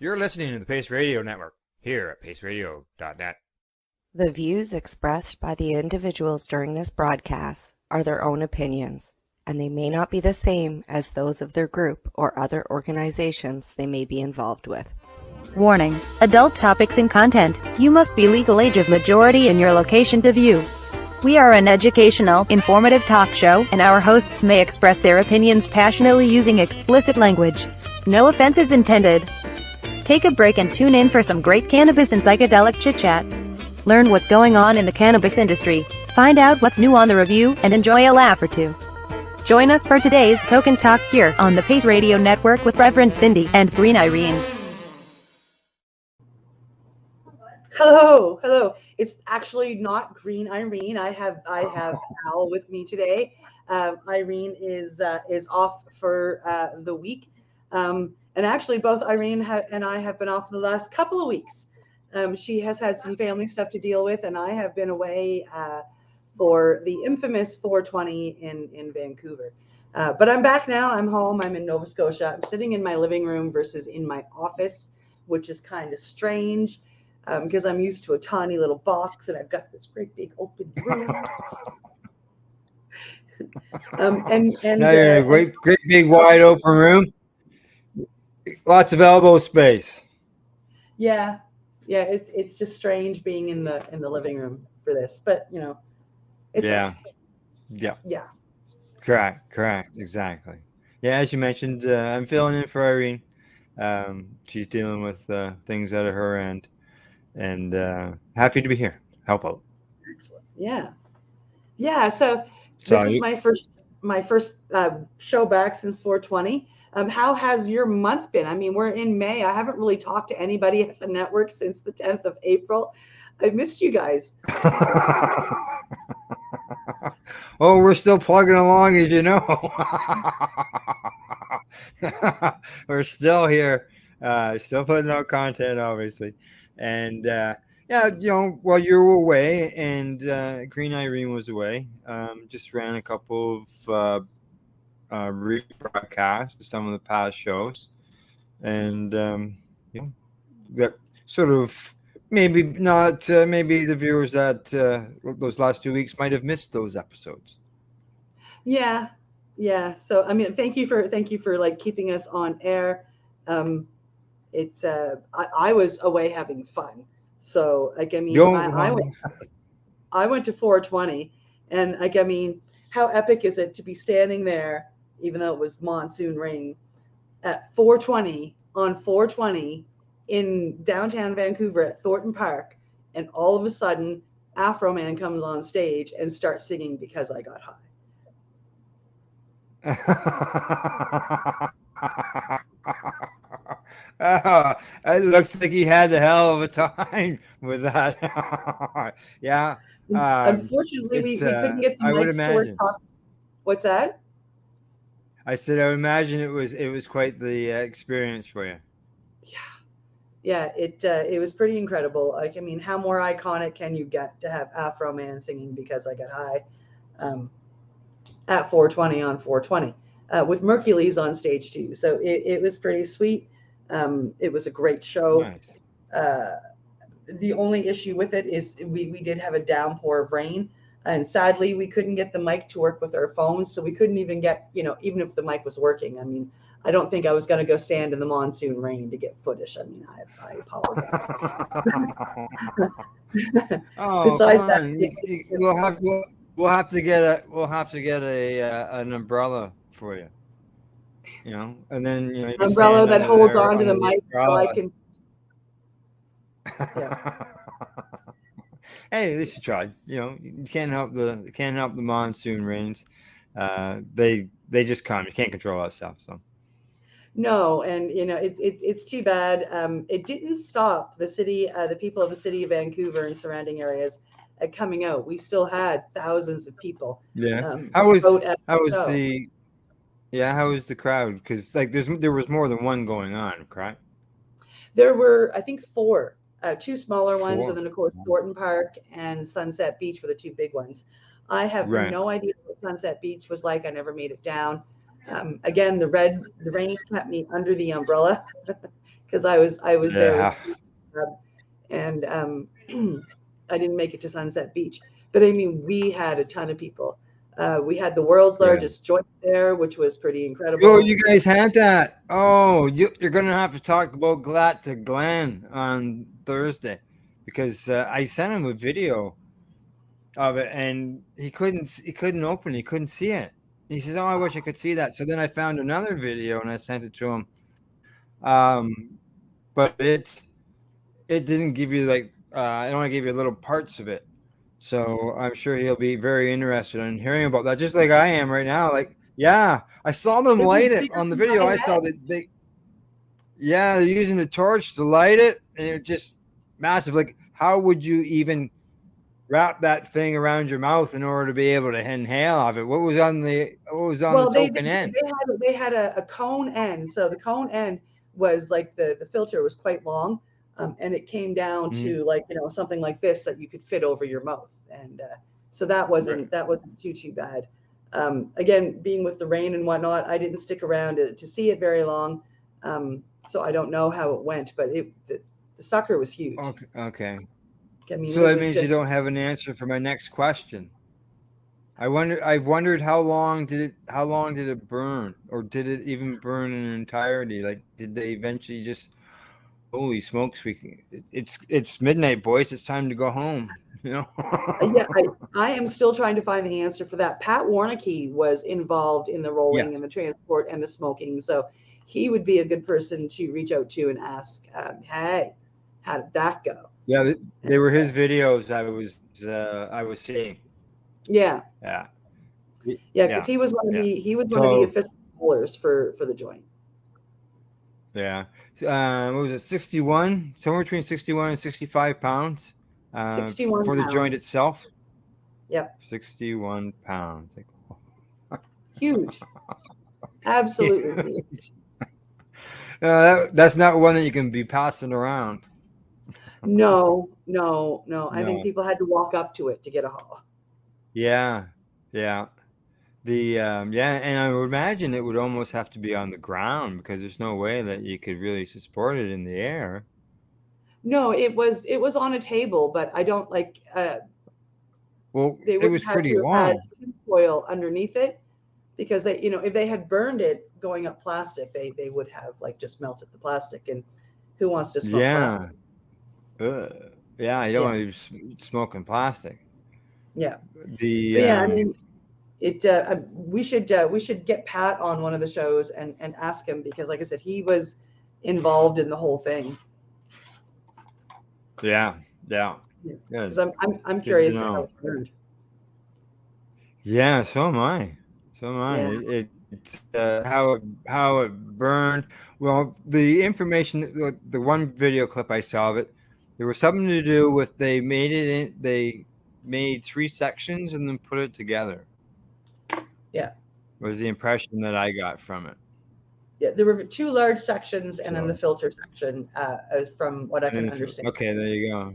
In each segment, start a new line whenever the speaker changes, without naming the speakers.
You're listening to the Pace Radio Network here at paceradio.net.
The views expressed by the individuals during this broadcast are their own opinions, and they may not be the same as those of their group or other organizations they may be involved with.
Warning: adult topics and content. You must be legal age of majority in your location to view. We are an educational, informative talk show, and our hosts may express their opinions passionately using explicit language. No offense is intended. Take a break and tune in for some great cannabis and psychedelic chit-chat. Learn what's going on in the cannabis industry, find out what's new on the review, and enjoy a laugh or two. Join us for today's Token Talk here on the Pace Radio Network with Reverend Cindy and Green Irene.
Hello. It's actually not Green Irene. I have Al with me today. Irene is off for the week, and actually both Irene and I have been off the last couple of weeks. She has had some family stuff to deal with, and I have been away for the infamous 420 in Vancouver. But I'm back now. I'm home. I'm in Nova Scotia. I'm sitting in my living room versus in my office, which is kind of strange. Because I'm used to a tiny little box and I've got this great big open room. and
now you're in a great big wide open room. Lots of elbow space.
Yeah. It's just strange being in the living room for this, but you know, it's
yeah. Correct. Exactly. Yeah, as you mentioned, I'm filling in for Irene. She's dealing with things out of her end. And happy to be here. Help out.
Excellent. Yeah. So this is my first show back since 420. How has your month been? I mean, we're in May. I haven't really talked to anybody at the network since the 10th of April. I missed you guys.
Oh, we're still plugging along, as you know. We're still here, still putting out content, obviously. And while you were away and Green Irene was away, just ran a couple of rebroadcasts of some of the past shows, and that sort of maybe not. Maybe the viewers that those last 2 weeks might have missed those episodes.
Yeah. So I mean, thank you for like keeping us on air. It's I was away having fun, so like I mean I went to 420, and like I mean, how epic is it to be standing there, even though it was monsoon rain, at 420 on 420 in downtown Vancouver at Thornton Park, and all of a sudden Afro Man comes on stage and starts singing Because I Got High.
It looks like he had a hell of a time with that. Yeah.
Unfortunately, we couldn't get the mics to work. What's that?
I said I would imagine it was quite the experience for you.
Yeah. It was pretty incredible. Like I mean, how more iconic can you get to have Afro Man singing Because I Got High at 420 on 420 with Mercules on stage too. So it was pretty sweet. It was a great show.
Nice.
The only issue with it is we did have a downpour of rain, and sadly we couldn't get the mic to work with our phones, so we couldn't even get, even if the mic was working. I mean, I don't think I was going to go stand in the monsoon rain to get footage. I mean, I apologize. Besides that,
we'll have to get an umbrella for you. And then
an umbrella that holds onto the mic so I can. Yeah.
Hey, at least you tried. You can't help the monsoon rains. They just come. You can't control that stuff. So.
No, and it's too bad. It didn't stop the city, the people of the city of Vancouver and surrounding areas coming out. We still had thousands of people.
Yeah. How was the crowd? Because there was more than one going on, correct?
There were, I think, 4, 2 smaller ones, and then of course Thornton Park and Sunset Beach were the 2 big ones. I have no idea what Sunset Beach was like. I never made it down. Again, the rain kept me under the umbrella because I was there with
Yeah.
Steve, and I didn't make it to Sunset Beach. But I mean, we had a ton of people. We had the world's
Yeah.
largest joint there, which was pretty
Oh,
incredible.
you guys had that. Oh, you're gonna have to talk about that to Glenn on Thursday, because I sent him a video of it, and he couldn't open it. He couldn't see it. He says, "Oh, I wish I could see that." So then I found another video and I sent it to him. But it didn't give you like it only gave you little parts of it. So I'm sure he'll be very interested in hearing about that, just like I am right now. Like, yeah, I saw them
It was
light it
bigger
on the
than
video.
my
I saw
head.
that they're using the torch to light it, and it just massive. Like, how would you even wrap that thing around your mouth in order to be able to inhale off it? What was on the
Well,
token end?
they had a cone end. So the cone end was like the filter was quite long, and it came down
Mhm.
to like something like this that you could fit over your mouth, and so
Right.
that wasn't too bad. Again, being with the rain and whatnot, I didn't stick around to see it very long, so I don't know how it went, but the sucker was huge.
Okay.
I mean,
So
it
that
was
means you
just
don't have an answer for my next question. I've wondered how long did it burn, or did it even burn in entirety? Like, did they eventually just, holy smokes, it's midnight, boys, it's time to go home, you know?
Yeah, I am still trying to find the answer for that. Pat Warnicky was involved in the rolling
Yes.
and the transport and the smoking, so he would be a good person to reach out to and ask, "Hey, how did that go?"
Yeah,
And,
they were his videos I was seeing.
yeah,
Yeah.
yeah, because
Yeah. Yeah.
he was one of the
So,
official rollers for the joint.
yeah. What was it? 61, somewhere between 61 and 65 pounds
61
for the joint
pounds.
itself.
Yep,
61 pounds. Like,
huge,
yeah.
absolutely huge.
That's not one that you can be passing around.
No, no, no. I think
No.
people had to walk up to it to get a haul.
Yeah. Yeah. Yeah, and I would imagine it would almost have to be on the ground, because there's no way that you could really support it in the air.
No, it was on a table, but I don't like.
Well,
They
it
would
was
have had
pretty
to have had
long.
tinfoil underneath it because if they had burned it going up plastic, they would have like just melted the plastic. And who wants to smoke
Yeah.
plastic?
Ugh. Yeah, you don't
Yeah,
want to be smoking plastic.
yeah. So
The
yeah, I mean, we should get Pat on one of the shows and ask him because, like I said, he was involved in the whole thing.
Yeah, yeah.
Because
Good.
I'm
Good to
curious to how
know.
it burned.
Yeah, so am I. So am I.
Yeah.
It's how it burned. Well, the information, the one video clip I saw of it, there was something to do with they made three sections and then put it together.
Yeah.
Was the impression that I got from it.
Yeah, there were two large sections and then the
So,
filter section, from what I
and
can
then
understand.
okay, there you go.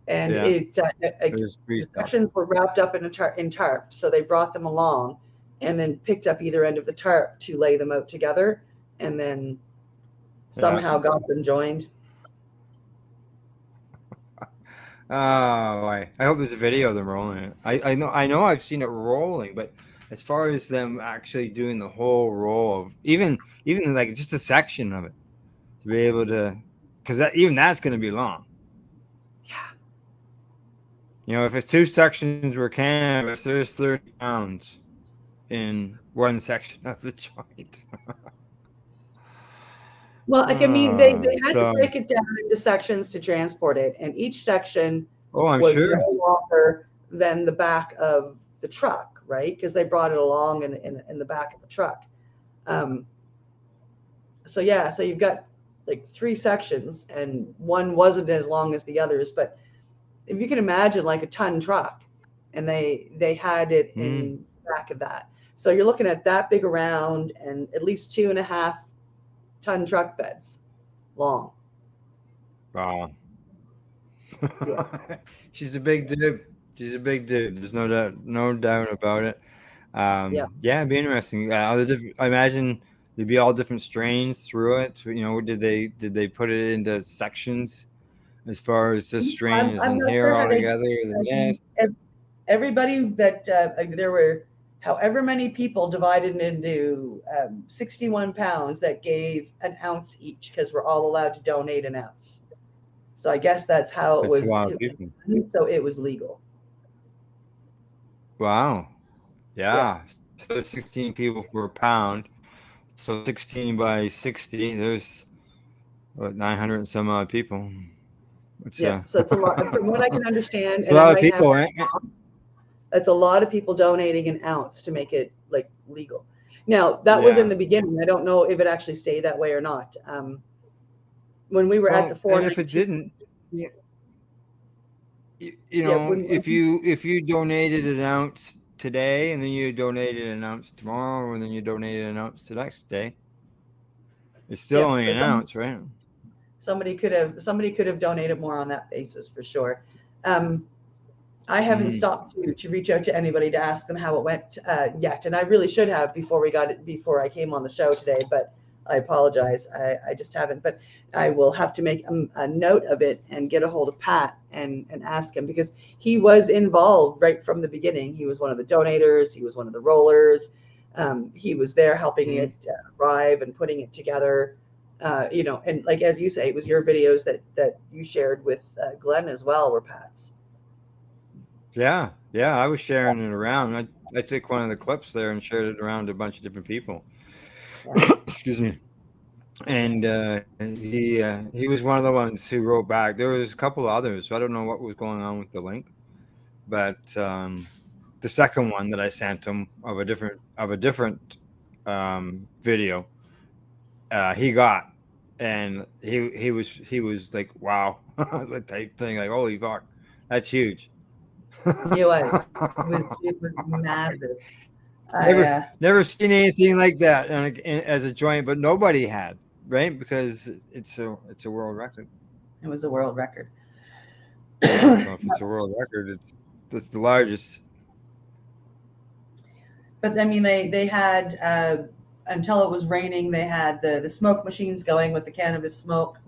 And
Yeah,
the
there's three
sections were wrapped up in tarp, so they brought them along, and then picked up either end of the tarp to lay them out together, and then
Yeah.
somehow got them joined.
Oh, I hope there's a video of them rolling it. I know I've seen it rolling, but as far as them actually doing the whole roll of even like just a section of it to be able to, because that's going to be long.
Yeah.
If it's two sections were canvas, there's 30 pounds in one section of the joint.
Well, like I mean, they had to
So,
break it down into sections to transport it, and each section
oh, I'm
was
sure.
no longer than the back of the truck, right? Because they brought it along in the back of the truck. So yeah, so you've got like three sections, and one wasn't as long as the others, but if you can imagine like a ton truck, and they had it in the back of that. So you're looking at that big around and at least 2.5 ton truck beds long.
Wow.
Yeah.
She's a big dude. She's a big dude. There's no doubt about it.
Yeah.
Yeah, it'd be interesting. I imagine There'd be all different strains through it. You know, did they put it into sections as far as this strain is
I'm
in
not
here
sure how they
altogether? Then yes.
everybody that there were however many people divided into 61 pounds that gave an ounce each because we're all allowed to donate an ounce. So I guess that's how it
That's a
was.
lot of people.
So it was legal.
Wow.
Yeah.
Yeah. So 16 people for a pound. So 16 by 60, there's what, 900 and some odd people. It's
Yeah. So it's a lot from what I can understand.
it's a
And I
lot of
might have
people.
that wrong. That's a lot of people donating an ounce to make it like legal. Now that was in
Yeah.
the beginning. I don't know if it actually stayed that way or not. When we were at the
Well, and if it
419,
didn't, you
yeah,
know, if you donated an ounce today and then you donated an ounce tomorrow and then you donated an ounce the next day, it's still
yeah.
only
So
an ounce, right?
somebody could have donated more on that basis for sure. I haven't
Mhm.
stopped to reach out to anybody to ask them how it went yet, and I really should have before I came on the show today. But I apologize, I just haven't. But I will have to make a note of it and get a hold of Pat and ask him because he was involved right from the beginning. He was one of the donators. He was one of the rollers. He was there helping it arrive and putting it together. And like as you say, it was your videos that you shared with Glenn as well were Pat's.
Yeah, yeah, I was sharing it around. I took one of the clips there and shared it around to a bunch of different people.
Yeah.
Excuse me. And he was one of the ones who wrote back. There was a couple of others. So I don't know what was going on with the link, but the second one that I sent him of a different video, he got, and he was like, wow, the type thing, like, holy fuck, that's huge.
It was. It was massive.
Never seen anything like that as a joint, but nobody had, right? Because it's a world record.
It was a world record.
Yeah, so if it's a world record, it's the largest.
But I mean, they had until it was raining. They had the smoke machines going with the cannabis smoke.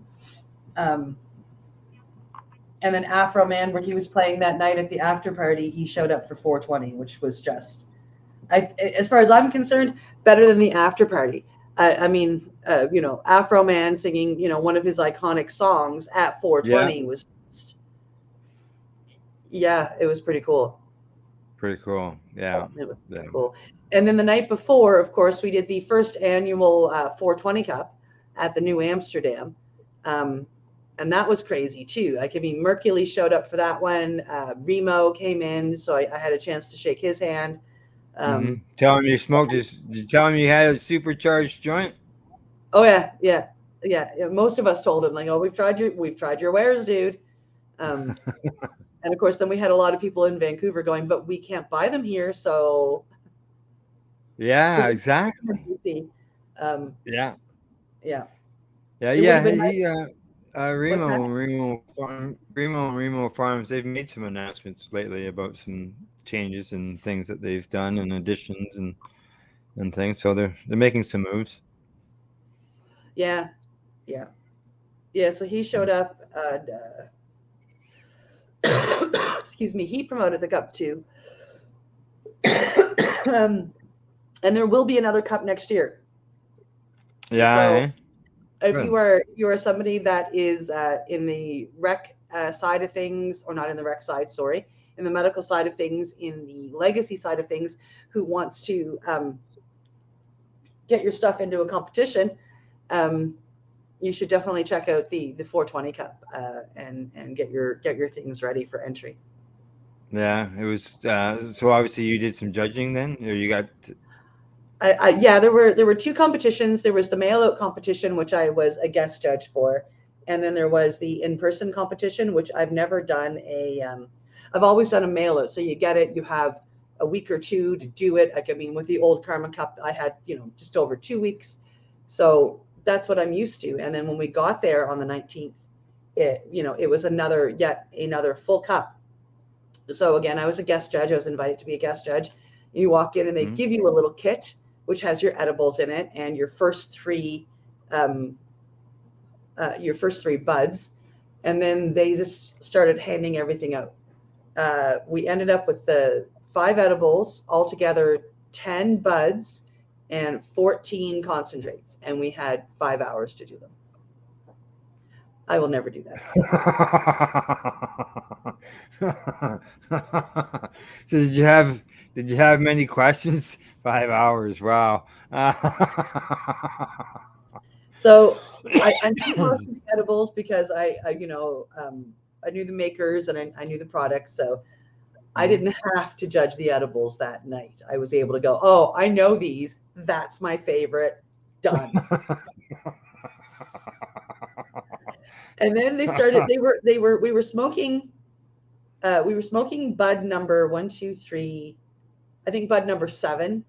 And then Afro Man, where he was playing that night at the after party, he showed up for 420, which was just, as far as I'm concerned, better than the after party. I mean, Afro Man singing, one of his iconic songs at 420
Yeah,
was just, yeah, it was pretty cool.
pretty cool. Yeah,
It was
yeah.
pretty cool. And then the night before, of course, we did the first annual 420 Cup at the New Amsterdam. And that was crazy too. Like, I mean, Mercury showed up for that one. Remo came in, so I had a chance to shake his hand.
Tell him you smoked his. Did you tell him you had a supercharged joint?
Oh yeah. Most of us told him like, oh, we've tried your wares, dude. And of course, then we had a lot of people in Vancouver going, but we can't buy them here, so.
Yeah, exactly.
Yeah.
Yeah. Remo Farms. They've made some announcements lately about some changes and things that they've done and additions and things. So they're making some moves.
Yeah. So he showed up. Excuse me. He promoted the cup too. And there will be another cup next year.
Yeah.
So if you are somebody that is in the rec side of things, or not in the rec side, sorry, in the medical side of things, in the legacy side of things, who wants to get your stuff into a competition, you should definitely check out the 420 Cup and get your things ready for entry.
Yeah, it was. So obviously you did some judging then, or you got.
Yeah, there were two competitions. There was the mail out competition, which I was a guest judge for, and then there was the in-person competition, which I've never done I've always done a mail out. So you get it, you have a week or two to do it. Like, I mean, with the old Karma Cup, I had, just over 2 weeks. So that's what I'm used to. And then when we got there on the 19th, it was yet another full cup. So again, I was a guest judge. I was invited to be a guest judge. You walk in and they give you a little kit which has your edibles in it and your first three buds. And then they just started handing everything out. We ended up with the 5 edibles, altogether 10 buds and 14 concentrates. And we had 5 hours to do them. I will never do that.
So did you have many questions? 5 hours. Wow.
So I knew most of the edibles because I knew the makers and I knew the products. So I didn't have to judge the edibles that night. I was able to go, oh, I know these. That's my favorite. Done. And then they started, we were smoking bud number 1, 2, 3, I think bud number 7.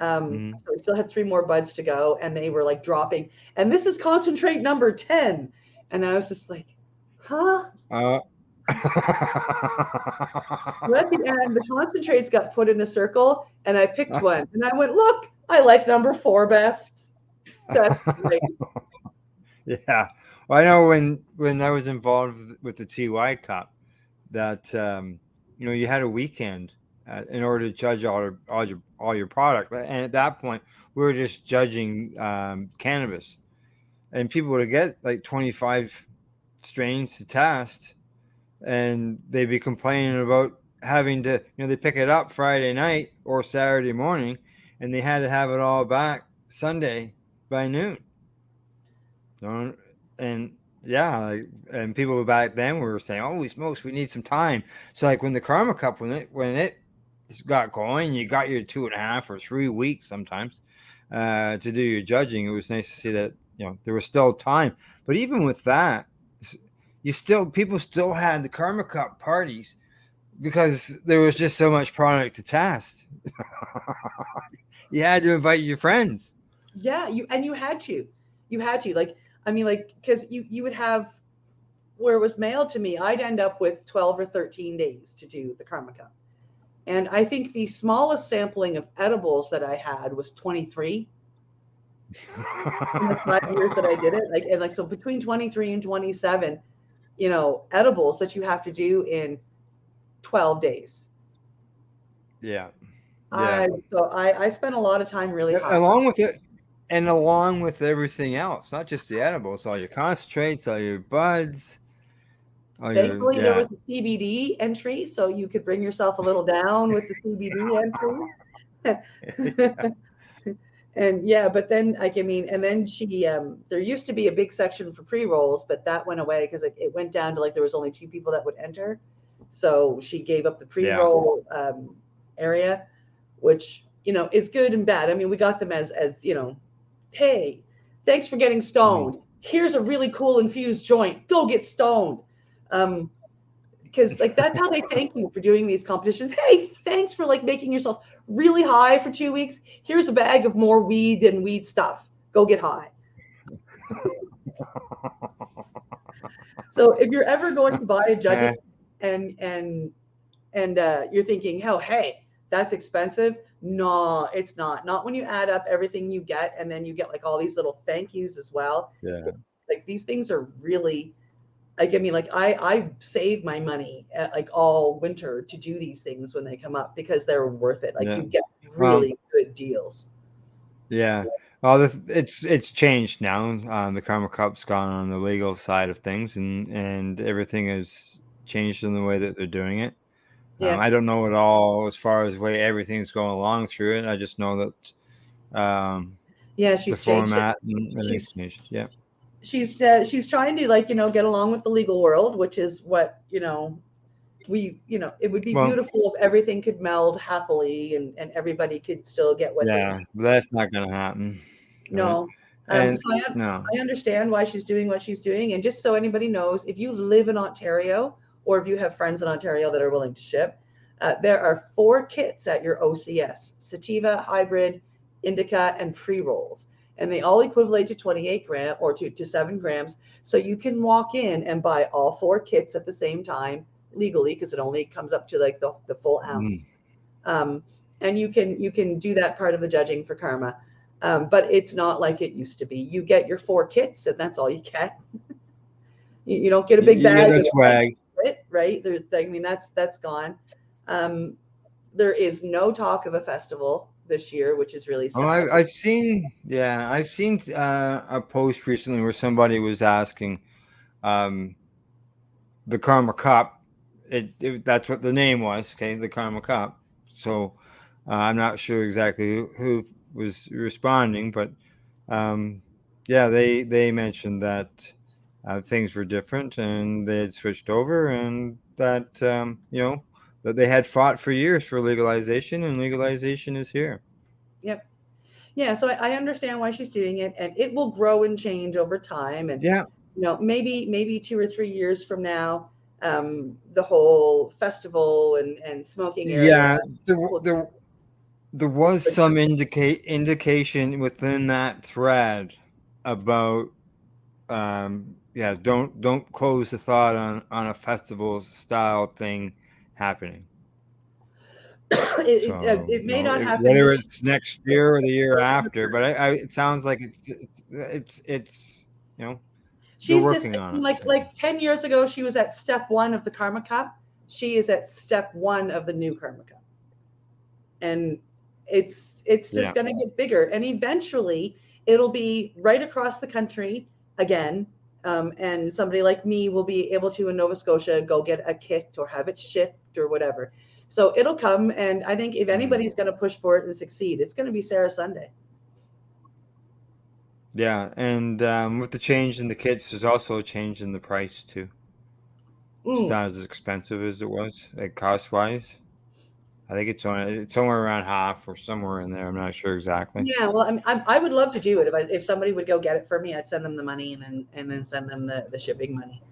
So we still had 3 more buds to go, and they were like dropping. And this is concentrate number 10. And I was just like, huh? So at the end, the concentrates got put in a circle, and I picked one. And I went, look, I like number 4 best. That's great.
Yeah. Well, I know when I was involved with the TY Cup, that you had a weekend in order to judge all your product, and at that point we were just judging cannabis, and people would get like 25 strains to test, and they'd be complaining about having to they pick it up Friday night or Saturday morning, and they had to have it all back Sunday by noon. And and people back then were saying, "Holy smokes, we need some time." So like when the Karma Cup, when it got going, you got your 2.5 or 3 weeks sometimes to do your judging. It was nice to see that there was still time. But even with that, people still had the Karma Cup parties because there was just so much product to test. You had to invite your friends.
Yeah, you had to. Because you would have, where it was mailed to me, I'd end up with 12 or 13 days to do the Karma Cup. And I think the smallest sampling of edibles that I had was 23 in the 5 years that I did it. So between 23 and 27, edibles that you have to do in 12 days.
Yeah.
So I spent a lot of time really hard.
Along with it. And along with everything else, not just the edibles, all your concentrates, all your buds.
Thankfully, there was a CBD entry, so you could bring yourself a little down with the CBD entry. And but then and then she, there used to be a big section for pre-rolls, but that went away because it went down to there was only 2 people that would enter. So she gave up the pre-roll area, which, is good and bad. I mean, we got them as hey, thanks for getting stoned. Here's a really cool infused joint. Go get stoned. Because that's how they thank you for doing these competitions. Hey, thanks for making yourself really high for 2 weeks. Here's a bag of more weed and weed stuff. Go get high. So if you're ever going to buy a judge's and you're thinking, oh, hey, that's expensive. No, it's not. Not when you add up everything you get, and then you get all these little thank yous as well.
Yeah.
These things are really, I save my money all winter to do these things when they come up because they're worth it. You get really good deals.
Yeah. Well, it's changed now. The Karma Cup's gone on the legal side of things, and everything has changed in the way that they're doing it.
Yeah.
I don't know at all as far as the way everything's going along through it. I just know that
she's
the format and everything's changed. Yeah.
She's trying to get along with the legal world, which is what we it would be beautiful if everything could meld happily and everybody could still get what they want.
That's not going to happen.
No. I understand why she's doing what she's doing. And just so anybody knows, if you live in Ontario or if you have friends in Ontario that are willing to ship, there are 4 kits at your OCS: sativa, hybrid, indica, and pre-rolls. And they all equivalent to 28 grams or to 7 grams. So you can walk in and buy all 4 kits at the same time legally, because it only comes up to the full ounce. and you can do that part of the judging for karma. But it's not like it used to be. You get your 4 kits, and that's all you get. You don't get a big
You get
bag.
the swag.
Right? I mean, that's gone. There is no talk of a festival this year, which is really sad.
Well, I've seen a post recently where somebody was asking, the Karma Cup. That's what the name was. Okay, the Karma Cup. So I'm not sure exactly who was responding, but yeah, they mentioned that things were different and they had switched over, and that that they had fought for years for legalization, and legalization is here.
Yep. Yeah, so I understand why she's doing it, and it will grow and change over time. And
Yeah,
maybe 2 or 3 years from now, the whole festival and smoking area.
yeah. There was some indication within that thread about don't close the thought on a festival style thing happening. So
It may not happen
whether
this
it's next year or the year after, but it sounds like it's they're
She's just
working on it.
like 10 years ago, she was at step 1 of the Karma Cup. She is at step 1 of the new Karma Cup. And it's just going to get bigger. And eventually it'll be right across the country again. And somebody like me will be able to, in Nova Scotia, go get a kit or have it shipped or whatever. So it'll come. And I think if anybody's going to push for it and succeed, it's going to be Sarah Sunday.
Yeah, and with the change in the kits, there's also a change in the price too. It's not as expensive as it was, like cost-wise. I think it's somewhere around half or somewhere in there. I'm not sure exactly.
Yeah, well, I would love to do it. If somebody would go get it for me, I'd send them the money and then send them the shipping money.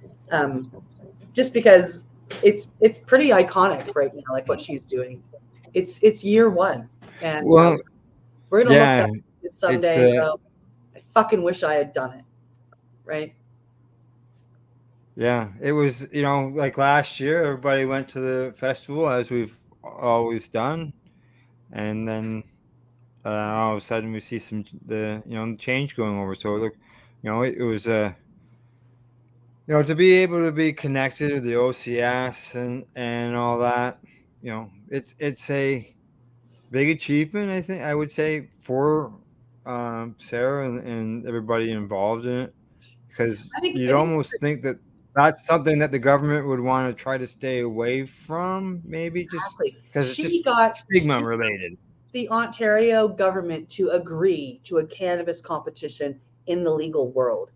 Just because it's pretty iconic right now, like what she's doing. It's year 1, and
Well,
we're gonna look back at it someday. And go, I fucking wish I had done it, right?
Yeah, it was, like last year, everybody went to the festival as we've always done, and then all of a sudden we see the change going over. So look, it was to be able to be connected to the OCS and all that, it's a big achievement. I think I would say for Sarah and everybody involved in it, because you'd almost think that that's something that the government would want to try to stay away from, maybe just because it's just stigma related.
The Ontario government to agree to a cannabis competition in the legal world.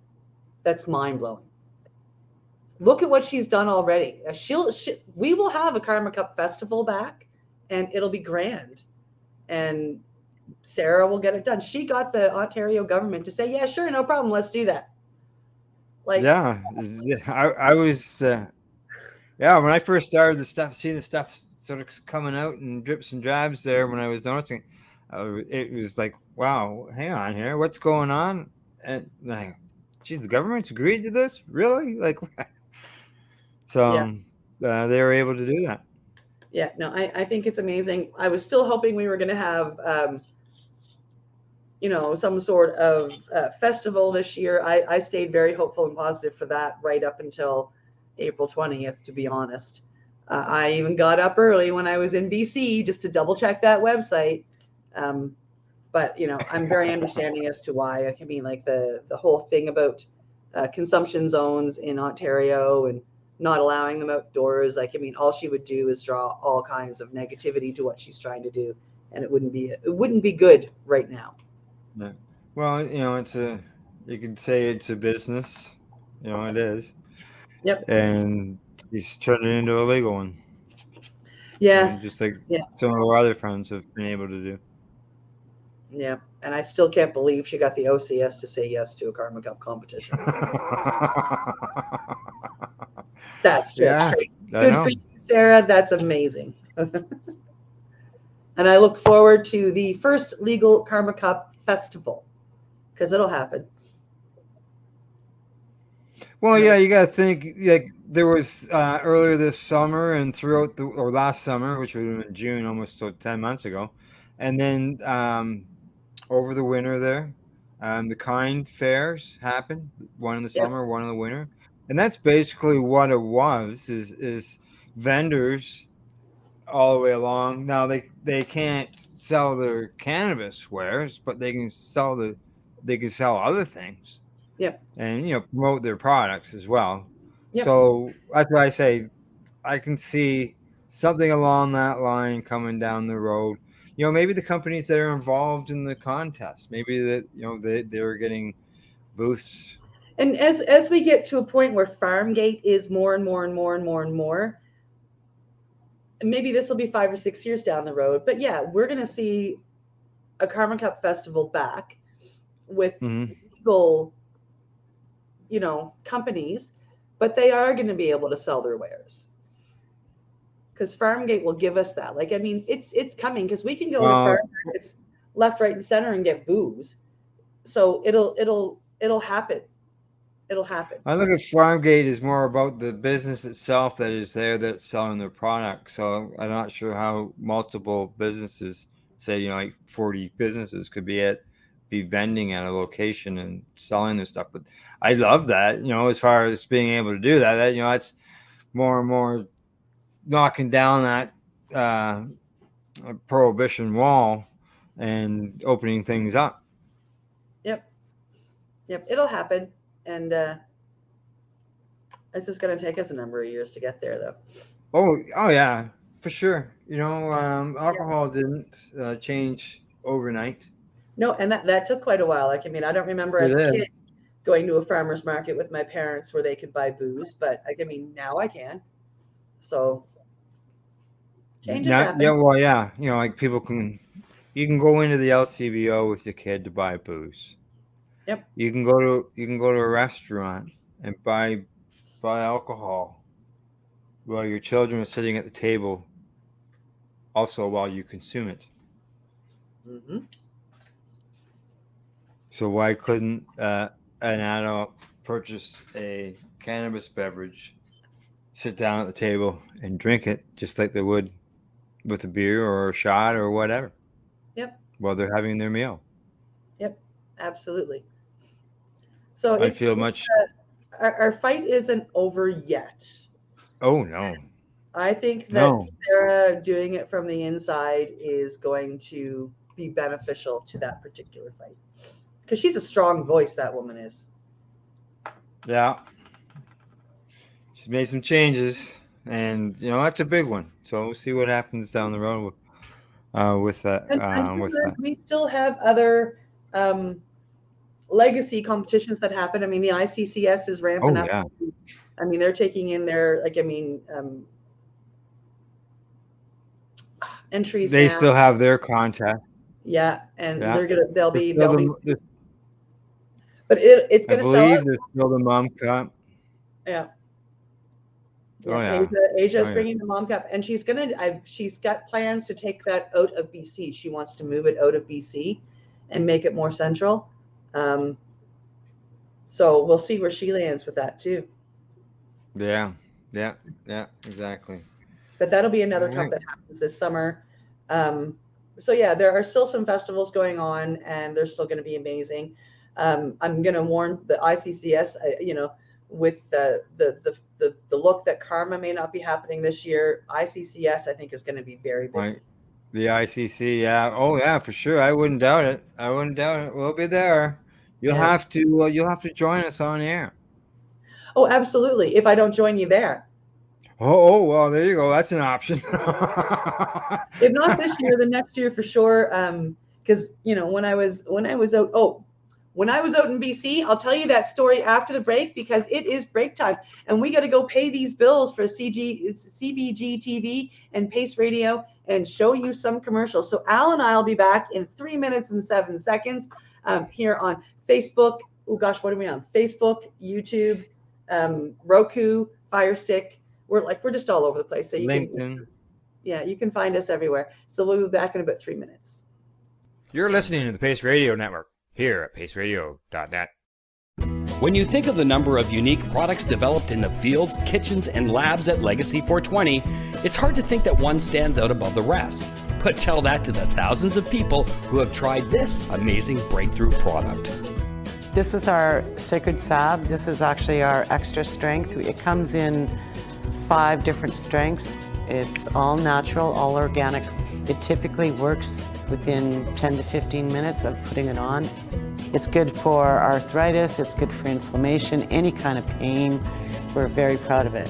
That's mind-blowing. Look at what she's done already. We will have a Karma Cup festival back, and it'll be grand. And Sarah will get it done. She got the Ontario government to say, yeah, sure, no problem, let's do that. Like,
yeah, I was when I first started seeing the stuff sort of coming out in drips and drabs there, when I was noticing it was like, wow, hang on here, what's going on? And like, geez, the government's agreed to this, really? Like, so they were able to do that.
Yeah, no, I think it's amazing. I was still hoping we were going to have some sort of festival this year. I stayed very hopeful and positive for that right up until April 20th, to be honest. I even got up early when I was in BC just to double check that website. But, I'm very understanding as to why. I mean, like the whole thing about consumption zones in Ontario and not allowing them outdoors. Like, I mean, all she would do is draw all kinds of negativity to what she's trying to do. And it wouldn't be good right now.
Yeah. Well, you could say it's a business, it is.
Yep.
And he's turned it into a legal one.
Yeah.
Just like some of our other friends have been able to do.
Yeah. And I still can't believe she got the OCS to say yes to a Karma Cup competition. That's just great. Good for you, Sarah. That's amazing. And I look forward to the first legal Karma Cup festival, because it'll happen.
Well, yeah, you got to think, like, there was earlier this summer and throughout or last summer, which would have been June, almost 10 months ago, And then over the winter there, the kind fairs happen, one in the
Yep.
summer, one in the winter. And that's basically what it was, is vendors all the way along. Now they can't sell their cannabis wares, but they can sell other things.
Yep.
And promote their products as well.
Yep.
So that's why I say I can see something along that line coming down the road. Maybe the companies that are involved in the contest, maybe that they were getting booths.
And as we get to a point where Farmgate is more and more and more and more and more, maybe this will be 5 or 6 years down the road. But yeah, we're going to see a Karma Cup festival back with legal, companies, but they are going to be able to sell their wares. Because Farmgate will give us that. Like, I mean, it's coming, because we can go to farm markets left, right, and center and get booze. So it'll happen. It'll happen.
I look at Farmgate as more about the business itself that is there that's selling their product. So I'm not sure how multiple businesses, say like 40 businesses, could be vending at a location and selling this stuff. But I love that. As far as being able to do that, that's more and more knocking down that prohibition wall and opening things up.
Yep, it'll happen, and it's just going to take us a number of years to get there, though.
Oh yeah, for sure. Alcohol didn't change overnight.
No, and that took quite a while. Like, I mean, I don't remember as a kid going to a farmer's market with my parents where they could buy booze, but now I can. So changes happen.
Yeah, well, yeah. Like you can go into the LCBO with your kid to buy booze.
Yep.
You can go to a restaurant and buy alcohol while your children are sitting at the table, also while you consume it.
Mm-hmm.
So why couldn't an adult purchase a cannabis beverage, sit down at the table and drink it just like they would with a beer or a shot or whatever?
Yep.
While they're having their meal.
Yep, absolutely. So
I feel much.
Our fight isn't over yet.
Oh no.
I think that Sarah doing it from the inside is going to be beneficial to that particular fight, because she's a strong voice. That woman is. Yeah.
She's made some changes, and that's a big one. So we'll see what happens down the road with that.
And we still have other legacy competitions that happen. I mean, the ICCS is ramping up.
Yeah.
I mean, they're taking in their entries.
They
now.
still have their contest.
Yeah, and they'll be. But it's going to sell. I believe
there's still the Mom Cup.
Yeah.
Oh yeah.
Asia's bringing the Mom Cup, and she's got plans to take that out of BC. She wants to move it out of BC and make it more central. So we'll see where she lands with that too.
Yeah, exactly.
But that'll be another cup that happens this summer. So yeah, there are still some festivals going on, and they're still going to be amazing. I'm going to warn the ICCS, with the look that Karma may not be happening this year. ICCS, I think, is going to be very busy.
Right. The ICC, yeah. Oh yeah, for sure. I wouldn't doubt it. We'll be there. You'll have to join us on air.
Oh, absolutely. If I don't join you there.
Oh, well, there you go. That's an option.
If not this year, then next year for sure. Because when I was out. When I was out in BC, I'll tell you that story after the break, because it is break time and we got to go pay these bills for CBG TV and Pace Radio and show you some commercials. So Al and I will be back in 3 minutes and 7 seconds here on Facebook. Oh gosh, what are we on? Facebook, YouTube, Roku, Fire Stick. We're just all over the place. So
LinkedIn.
You can find us everywhere. So we'll be back in about 3 minutes.
You're listening to the Pace Radio Network here at paceradio.net.
When you think of the number of unique products developed in the fields, kitchens, and labs at Legacy 420, it's hard to think that one stands out above the rest. But tell that to the thousands of people who have tried this amazing breakthrough product.
This is our Sacred Salve. This is actually our extra strength. It comes in 5 different strengths. It's all natural, all organic. It typically works within 10 to 15 minutes of putting it on. It's good for arthritis, it's good for inflammation, any kind of pain. We're very proud of it.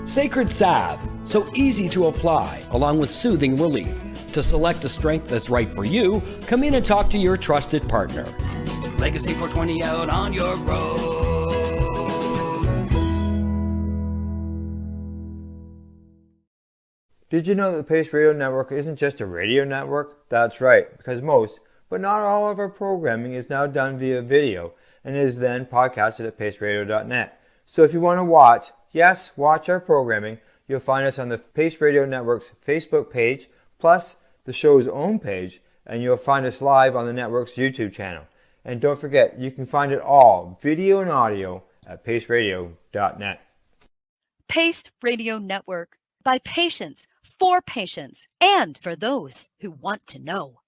Sacred Salve, so easy to apply, along with soothing relief. To select a strength that's right for you, come in and talk to your trusted partner. Legacy 420 out on your road.
Did you know that the Pace Radio Network isn't just a radio network? That's right, because most, but not all of our programming is now done via video and is then podcasted at paceradio.net. So if you want to watch our programming, you'll find us on the Pace Radio Network's Facebook page, plus the show's own page, and you'll find us live on the network's YouTube channel. And don't forget, you can find it all, video and audio, at paceradio.net.
Pace Radio Network, by patients, for patients, and for those who want to know.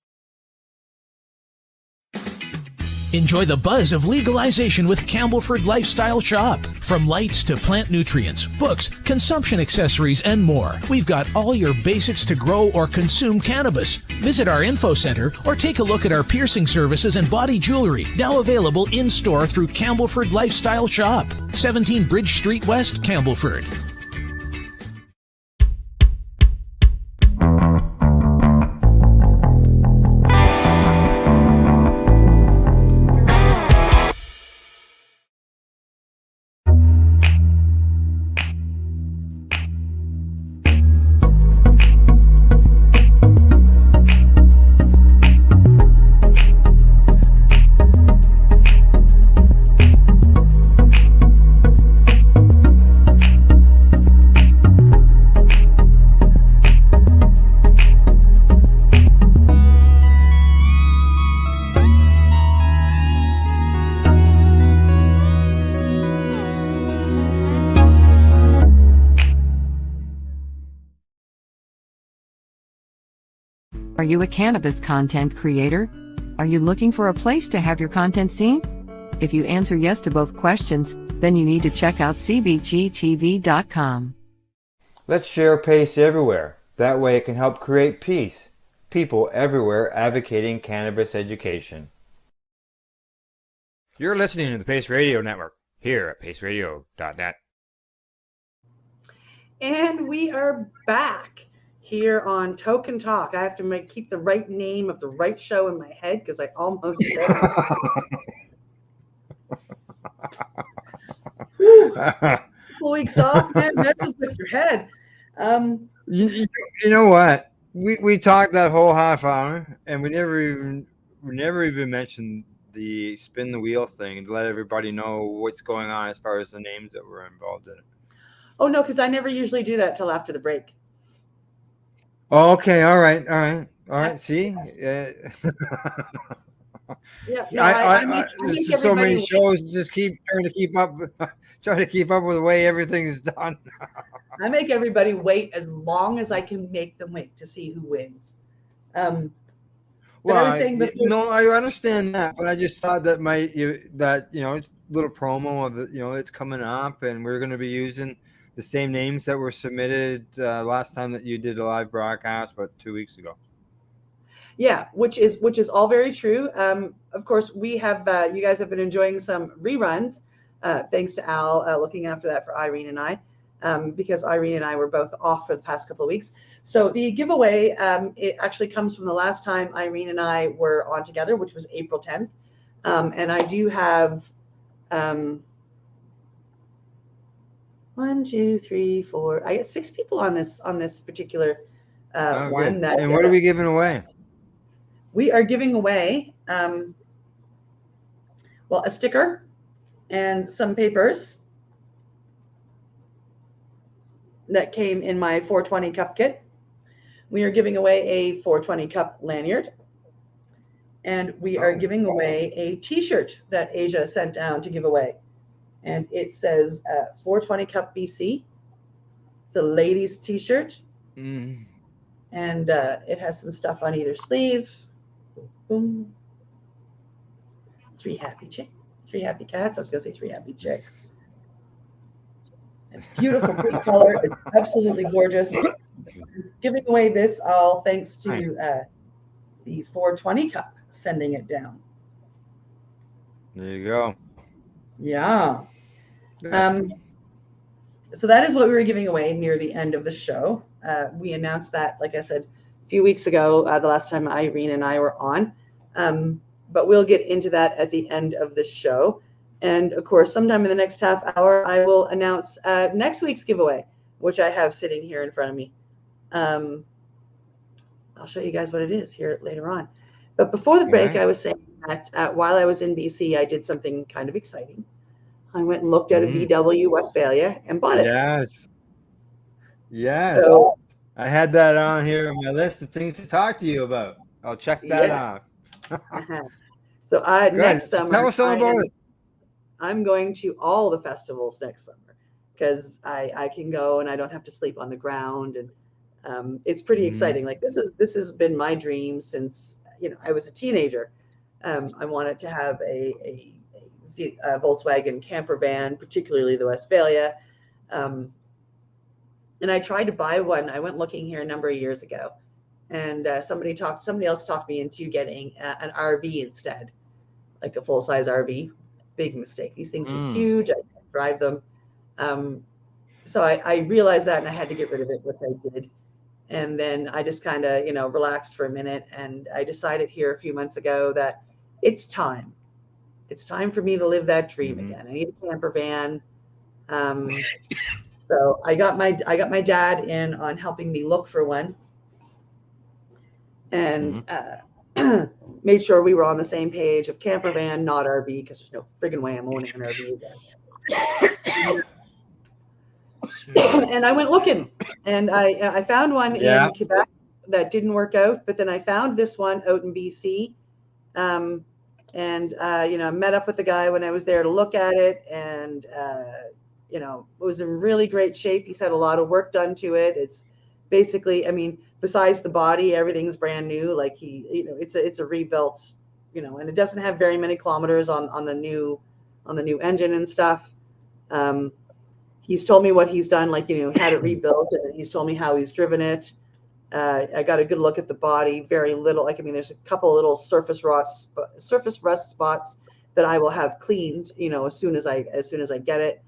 Enjoy the buzz of legalization with Campbellford Lifestyle Shop. From lights to plant nutrients, books, consumption accessories, and more, we've got all your basics to grow or consume cannabis. Visit our info center or take a look at our piercing services and body jewelry, now available in-store through Campbellford Lifestyle Shop, 17 Bridge Street West, Campbellford.
Are you a cannabis content creator? Are you looking for a place to have your content seen? If you answer yes to both questions, then you need to check out cbgtv.com.
Let's share Pace everywhere. That way it can help create peace. People everywhere advocating cannabis education.
You're listening to the Pace Radio Network here at paceradio.net.
And we are back here on Tolkin Talk. I have to keep the right name of the right show in my head because I almost said it. Weeks off, man, messes with your head.
You know what? We talked that whole half hour, and we never even mentioned the spin the wheel thing to let everybody know what's going on as far as the names that were involved in it.
Oh no, because I never usually do that till after the break.
Okay, all right. See,
yeah. No,
I
make
so many
wait.
shows. Just keep trying to keep up with the way everything is done.
I make everybody wait as long as I can make them wait to see who wins.
Well, I understand that, but I just thought that little promo of it, it's coming up, and we're going to be using the same names that were submitted last time that you did a live broadcast, but 2 weeks ago.
Yeah, which is all very true. Of course, we have you guys have been enjoying some reruns, thanks to Al looking after that for Irene and I, because Irene and I were both off for the past couple of weeks. So the giveaway, it actually comes from the last time Irene and I were on together, which was April 10th. And I do have 1, 2, 3, 4. I get 6 people on this particular one. That,
and what are we giving away?
We are giving away, a sticker and some papers that came in my 420 cup kit. We are giving away a 420 cup lanyard. And we are giving away a t-shirt that Asia sent down to give away. And it says 420 Cup BC. It's a ladies t-shirt. And it has some stuff on either sleeve. Boom. 3 happy cats. I was going to say 3 happy chicks. And beautiful green color. It's absolutely gorgeous. Giving away this all thanks to the 420 Cup sending it down.
There you go.
Yeah. So that is what we were giving away near the end of the show. We announced that, like I said, a few weeks ago, the last time Irene and I were on. But we'll get into that at the end of the show. And of course, sometime in the next half hour, I will announce next week's giveaway, which I have sitting here in front of me. I'll show you guys what it is here later on. But before the break, I was saying that while I was in BC, I did something kind of exciting. I went and looked at a VW Westphalia and bought it.
Yes.
So,
I had that on here on my list of things to talk to you about. I'll check that off.
So next summer,
tell us all about it.
I'm going to all the festivals next summer because I can go and I don't have to sleep on the ground, and it's pretty exciting. Like this has been my dream since I was a teenager. I wanted to have a Volkswagen camper van, particularly the Westphalia. And I tried to buy one. I went looking here a number of years ago, and somebody else talked me into getting an RV instead, like a full-size RV. Big mistake. These things are huge. I can't drive them. So I realized that, and I had to get rid of it, which I did. And then I just kind of, relaxed for a minute, and I decided here a few months ago that it's time. It's time for me to live that dream again. I need a camper van. So I got my dad in on helping me look for one, and made sure we were on the same page of camper van, not RV, because there's no friggin' way I'm owning an RV again. And I went looking, and I found one in Quebec that didn't work out, but then I found this one out in BC. And met up with the guy when I was there to look at it, and it was in really great shape. He's had a lot of work done to it. It's basically, besides the body, everything's brand new. Like it's a rebuilt, and it doesn't have very many kilometers on the new engine and stuff. He's told me what he's done, had it rebuilt, and he's told me how he's driven it. I got a good look at the body. Very little, there's a couple of little surface rust spots that I will have cleaned, as soon as I get it.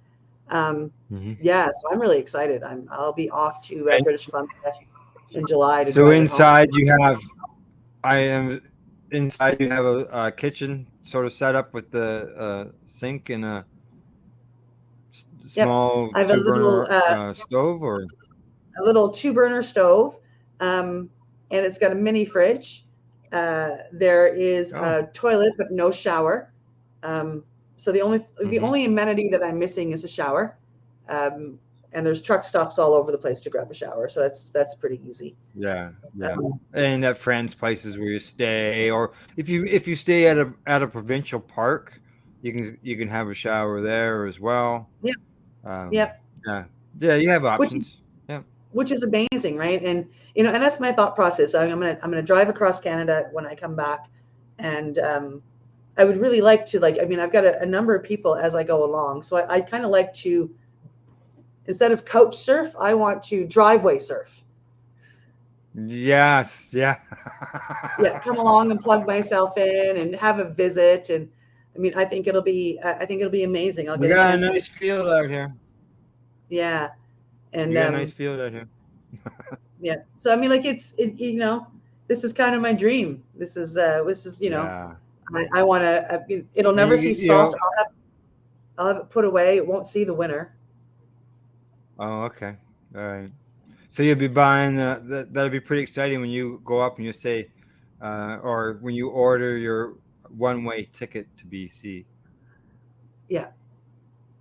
So I'm really excited. I'll be off to British Columbia in July.
So inside you have a kitchen sort of set up with the sink and a small
I have a little
stove, or
a little 2-burner stove. And it's got a mini fridge. There is a toilet, but no shower. So the only amenity that I'm missing is a shower. And there's truck stops all over the place to grab a shower. So that's pretty easy.
Yeah. And at friends' places where you stay, or if you stay at a provincial park, you can have a shower there as well.
Yep.
Yeah, you have options.
Which is amazing, right? And and that's my thought process. I'm gonna drive across Canada when I come back, and I would really like to I've got a number of people as I go along, so I kind of like to, instead of couch surf, I want to driveway surf.
Yes, yeah.
Come along and plug myself in and have a visit, and I think it'll be amazing.
We got a nice field out here.
Yeah. And
we got a nice field out here.
So this is kind of my dream. This is I want to. It'll never see salt. I'll have it put away. It won't see the winter.
Oh, okay, all right. So you'll be buying that'll be pretty exciting when you go up and you say, or when you order your one-way ticket to BC.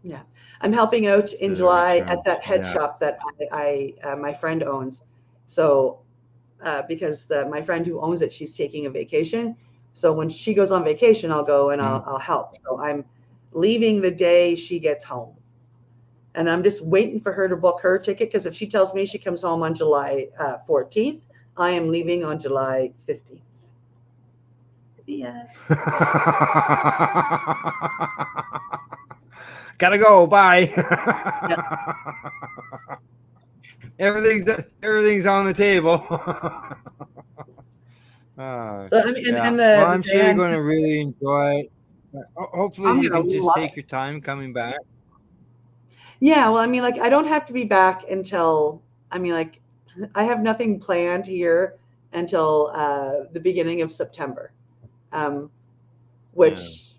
Yeah, I'm helping out in July at that head shop that I my friend owns. So because my friend who owns it, she's taking a vacation. So when she goes on vacation, I'll go and I'll help. So I'm leaving the day she gets home, and I'm just waiting for her to book her ticket, because if she tells me she comes home on July 14th, I am leaving on July 15th. Yeah.
Gotta go. Bye.
Yeah.
Everything's on the table.
So I mean,
Yeah.
and
Well,
the
I'm sure you're
band,
going to really enjoy it. Hopefully,
I'm
you
gonna
can just
love
take
it.
your time coming back.
Yeah, well, I mean, like I don't have to be back until, I mean, like I have nothing planned here until the beginning of September,
Yeah.
which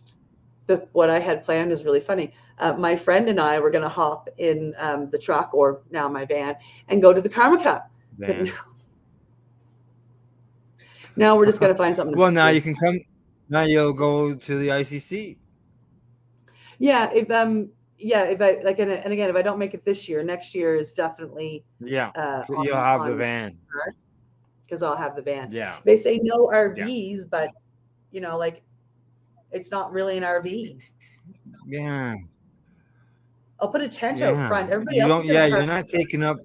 what I had planned is really funny. My friend and I were going to hop in the truck, or now my van, and go to the Karma Cup. But
Man.
now we're just going to find something to
Well, now
do.
you can come. Now you'll go to the ICC.
Yeah, if I like, and again, if I don't make it this year, next year is definitely
Yeah.
on,
You'll have the van.
because I'll have the van.
Yeah.
They say no RVs, but you know, like it's not really an RV.
Yeah.
I'll put a tent out front. Everybody
You
else
don't.
is gonna
Yeah,
park
you're not taking up.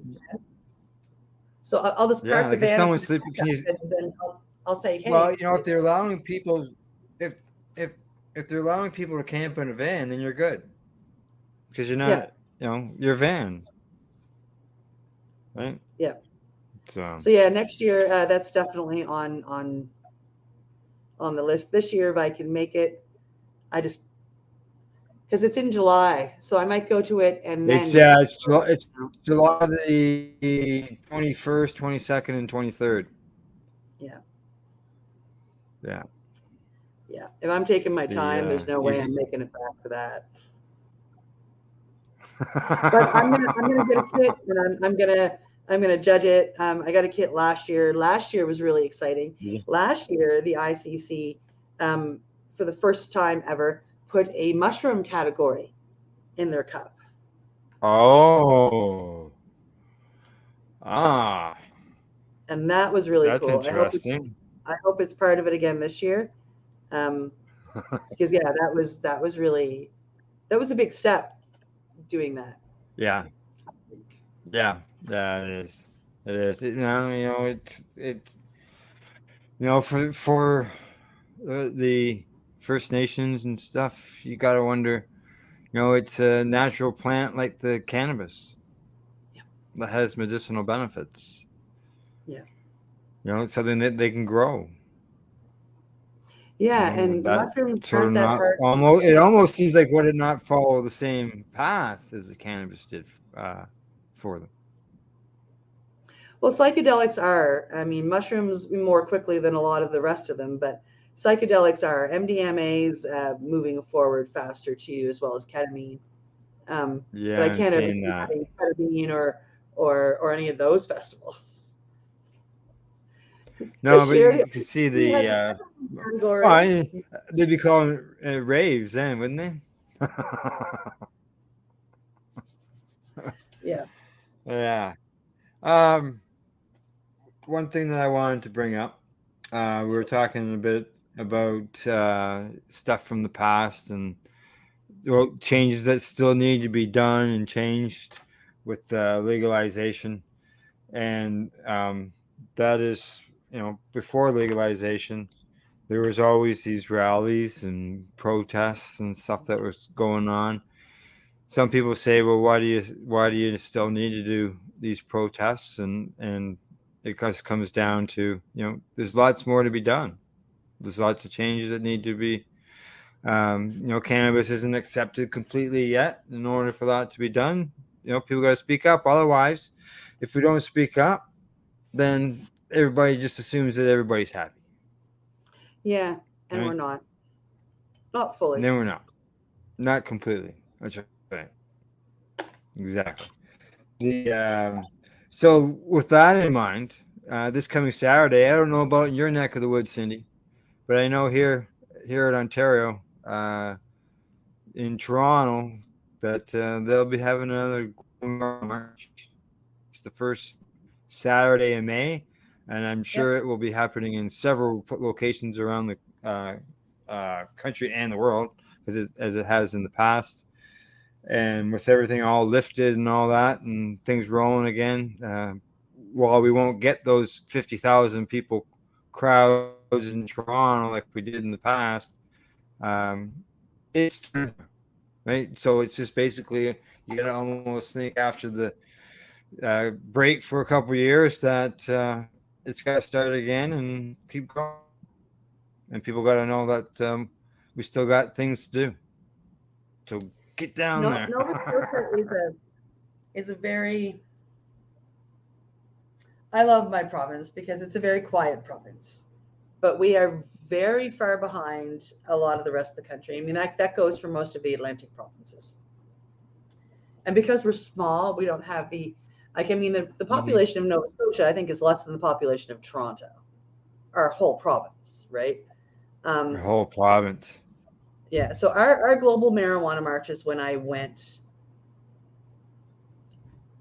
So I'll just park
Yeah,
the
like if
van,
someone's sleeping,
and then I'll say, hey.
well, you know, if they're allowing people, if they're allowing people to camp in a van, then you're good, because you're not, you know, your van, right?
Yeah.
So
yeah, next year that's definitely on the list. This year, if I can make it, I just because it's in July, so I might go to it and then
it's July the 21st, 22nd, and 23rd.
Yeah.
Yeah.
Yeah. If I'm taking my time, there's no way I'm making it back for that. But I'm gonna get a kit, and I'm gonna judge it. I got a kit last year. Last year was really exciting.
Yeah.
Last year, the ICC, for the first time ever, put a mushroom category in their cup.
Oh. Ah.
And that was really
That's
cool.
interesting.
I hope it's part of it again this year. Because yeah, that was a big step doing that.
Yeah. Yeah. Yeah, it is. It is. It's for the First Nations and stuff, you got to wonder, it's a natural plant like the cannabis that has medicinal benefits.
Yeah.
It's something that they can grow.
Yeah, and mushrooms aren't that hard.
It almost seems like would it not follow the same path as the cannabis did for them.
Well, psychedelics are. I mean, mushrooms more quickly than a lot of the rest of them, but psychedelics are. MDMA's moving forward faster too, as well as ketamine.
Yeah,
but I can't ever
saying
see
that.
having ketamine or any of those festivals.
No, but you can see the. They'd be calling raves then, wouldn't they?
Yeah.
Yeah. One thing that I wanted to bring up, we were talking a bit about stuff from the past and changes that still need to be done and changed with legalization, and that is, before legalization, there was always these rallies and protests and stuff that was going on. Some people say, well, why do you still need to do these protests? And it just comes down to, there's lots more to be done. There's lots of changes that need to be, cannabis isn't accepted completely yet. In order for that to be done, people got to speak up. Otherwise, if we don't speak up, then everybody just assumes that everybody's happy.
Yeah, and
right?
We're not fully.
And then we're not completely. That's right. Exactly. So with that in mind, this coming Saturday, I don't know about in your neck of the woods, Cindy, but I know here at Ontario, in Toronto, that they'll be having another march. It's the first Saturday in May, and I'm sure it will be happening in several locations around the country and the world, as it has in the past. And with everything all lifted and all that, and things rolling again, while we won't get those 50,000 people crowds in Toronto like we did in the past, it's right. So it's just basically you gotta almost think after the break for a couple of years that it's got to start again and keep growing. And people got to know that we still got things to do. So get down there.
Nova Scotia is a very. I love my province because it's a very quiet province, but we are very far behind a lot of the rest of the country. I mean, that goes for most of the Atlantic provinces. And because we're small, we don't have the the population of Nova Scotia, I think, is less than the population of Toronto, our whole province, right?
The whole province.
Yeah. So our global marijuana marches, when I went,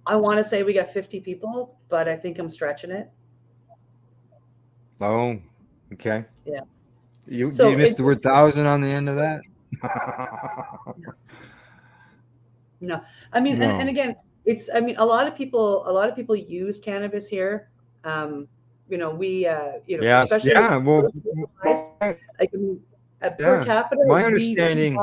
I want to say we got 50 people, but I think I'm stretching it.
Oh, okay.
Yeah.
You missed the word 1,000 on the end of that?
No. I mean,
No.
And again, a lot of people use cannabis here.
Yes,
especially
yeah. Well,
per capita,
my understanding,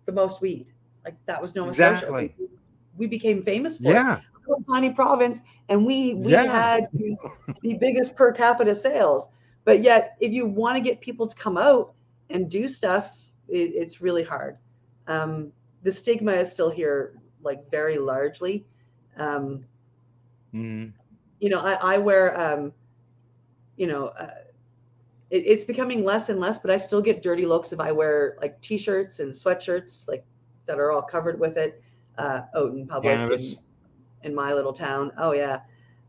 the most weed. Like that was Nova
exactly.
Scotia. We became famous for
Yeah.
it. We're a tiny province, and we had the biggest per capita sales. But yet, if you want to get people to come out and do stuff, it's really hard. The stigma is still here, like very largely. I wear, it's becoming less and less, but I still get dirty looks if I wear like t-shirts and sweatshirts, like that are all covered with it, out in public in my little town. Oh yeah.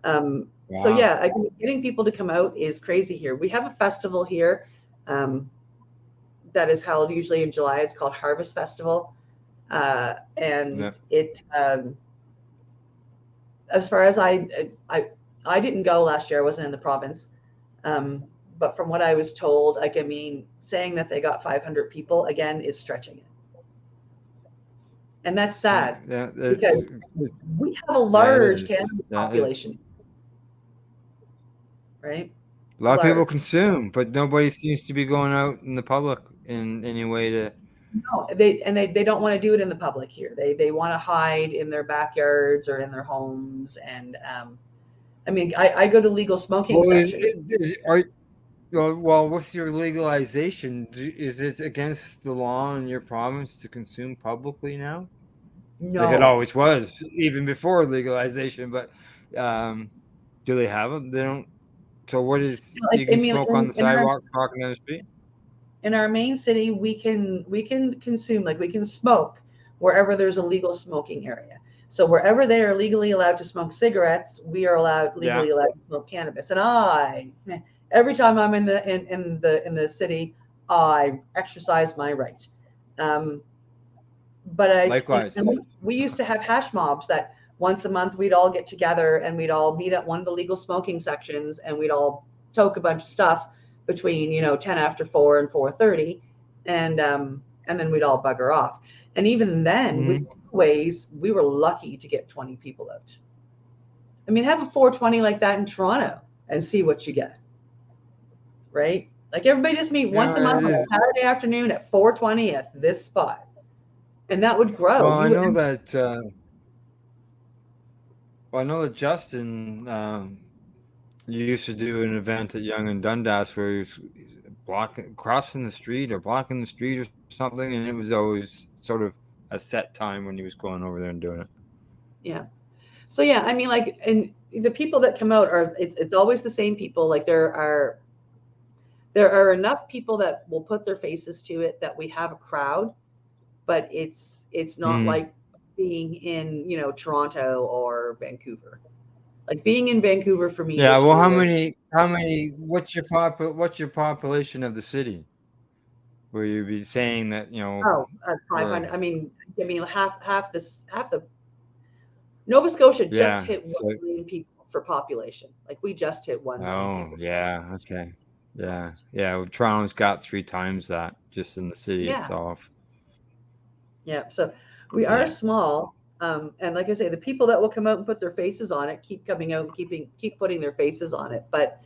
Wow.
So yeah, getting people to come out is crazy here. We have a festival here that is held usually in July. It's called Harvest Festival. It, as far as I didn't go last year. I wasn't in the province. But from what I was told, saying that they got 500 people again is stretching it. And that's sad because we have a large cannabis population, right?
A lot of people consume, but nobody seems to be going out in the public in any way to.
No, they don't want to do it in the public here. They want to hide in their backyards or in their homes. And I go to legal smoking sections.
Well, with your legalization, is it against the law in your province to consume publicly now?
No,
like it always was, even before legalization. But do they have it? They don't. So what is? You can smoke on the sidewalk, walking down the street.
In our main city, we can consume, like we can smoke wherever there's a legal smoking area. So wherever they are legally allowed to smoke cigarettes, we are legally allowed to smoke cannabis. And every time I'm in the city, I exercise my right. But
likewise,
we used to have hash mobs that once a month we'd all get together and we'd all meet at one of the legal smoking sections and we'd all toke a bunch of stuff between 10 after 4 and 4:30, and then we'd all bugger off. And even then, with ways, we were lucky to get 20 people out. Have a 420 like that in Toronto and see what you get. Right? Like everybody just meet once a month on a Saturday afternoon at 4:20 at this spot, and that would grow.
Well, I know that Justin. You used to do an event at Yonge and Dundas where he was crossing the street or blocking the street or something, and it was always sort of a set time when he was going over there and doing it.
Yeah. So yeah, and the people that come out it's always the same people. Like there are enough people that will put their faces to it that we have a crowd, but it's not like being in Toronto or Vancouver. Like being in Vancouver for me.
Yeah. Well, how many? What's your population of the city? Where you'd be saying that
500. Half the Nova Scotia just hit 1 million people for population. Like we just hit 1 million.
Oh yeah. Okay. Yeah. Yeah. Well, Toronto's got 3 times that just in the city itself.
Yeah. So we are small. And like I say, the people that will come out and put their faces on it keep coming out and keep putting their faces on it. But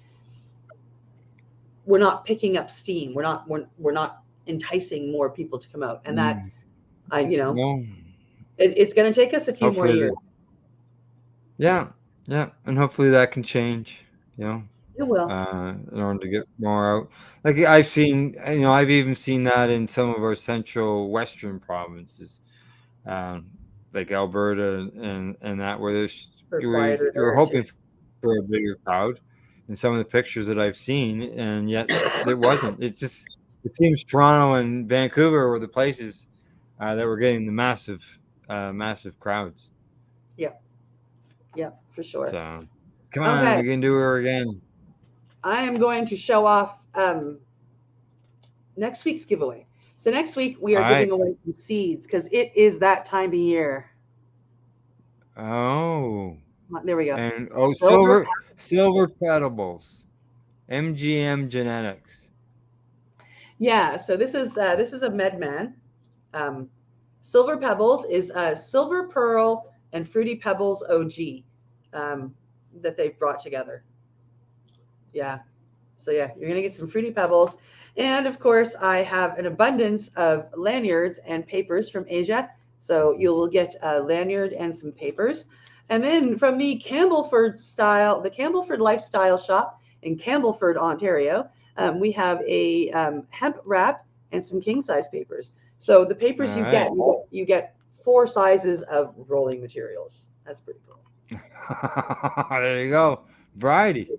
we're not picking up steam. We're not enticing more people to come out. And that,
No.
it's going to take us a few more years.
Yeah, and hopefully that can change.
It will.
In order to get more out. Like I've seen, I've even seen that in some of our central western provinces, like Alberta and that, where you're hoping for a bigger crowd in some of the pictures that I've seen, and yet there wasn't. It seems Toronto and Vancouver were the places that were getting the massive crowds.
Yeah, for sure.
So come on, we can do her again.
I am going to show off next week's giveaway. So next week we are giving away some seeds because it is that time of year.
Oh,
there we go.
And silver petables, MGM Genetics.
Yeah, so this is a Medman. Silver Pebbles is Silver Pearl and Fruity Pebbles OG that they've brought together. Yeah. So yeah, you're going to get some Fruity Pebbles. And of course, I have an abundance of lanyards and papers from Asia. So you will get a lanyard and some papers. And then from the Campbellford Lifestyle Shop in Campbellford, Ontario, we have a hemp wrap and some king size papers. So the papers you get 4 sizes of rolling materials. That's pretty cool.
There you go. Variety.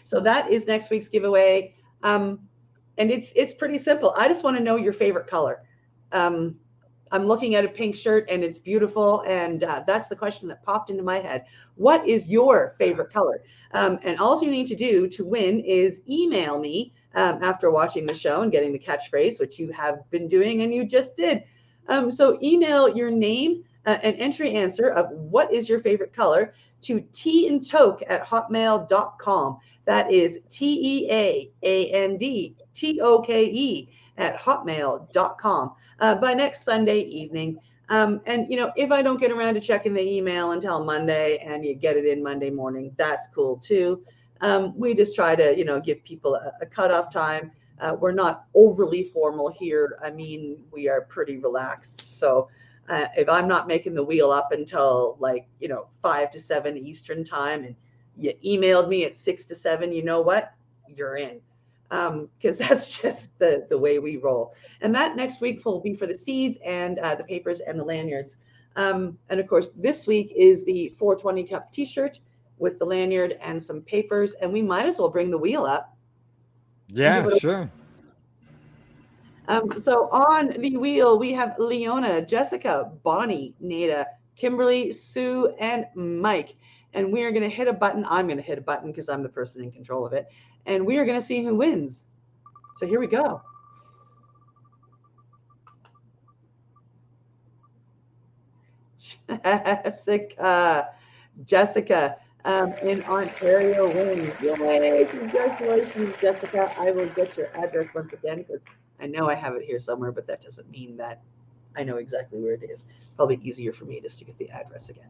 So that is next week's giveaway. And it's pretty simple. I just want to know your favorite color. I'm looking at a pink shirt and it's beautiful. And that's the question that popped into my head. What is your favorite color? And all you need to do to win is email me after watching the show and getting the catchphrase, which you have been doing and you just did. So email your name, an entry answer of what is your favorite color to teandtoke@hotmail.com. That is teandtoke@hotmail.com by next Sunday evening. And if I don't get around to checking the email until Monday and you get it in Monday morning, that's cool too. We just try to, give people a cutoff time. We're not overly formal here. I mean, we are pretty relaxed. So if I'm not making the wheel up until 5 to 7 Eastern time and you emailed me at 6 to 7, you know what? You're in. Because that's just the way we roll. And that next week will be for the seeds and the papers and the lanyards. And of course, this week is the 420 Cup t-shirt with the lanyard and some papers. And we might as well bring the wheel up.
Yeah, sure.
So on the wheel, we have Leona, Jessica, Bonnie, Nada, Kimberly, Sue, and Mike. And we are going to hit a button. I'm going to hit a button because I'm the person in control of it. And we are going to see who wins. So here we go. Jessica in Ontario wins. Yay! Congratulations, Jessica. I will get your address once again because I know I have it here somewhere, but that doesn't mean that I know exactly where it is. Probably easier for me just to get the address again.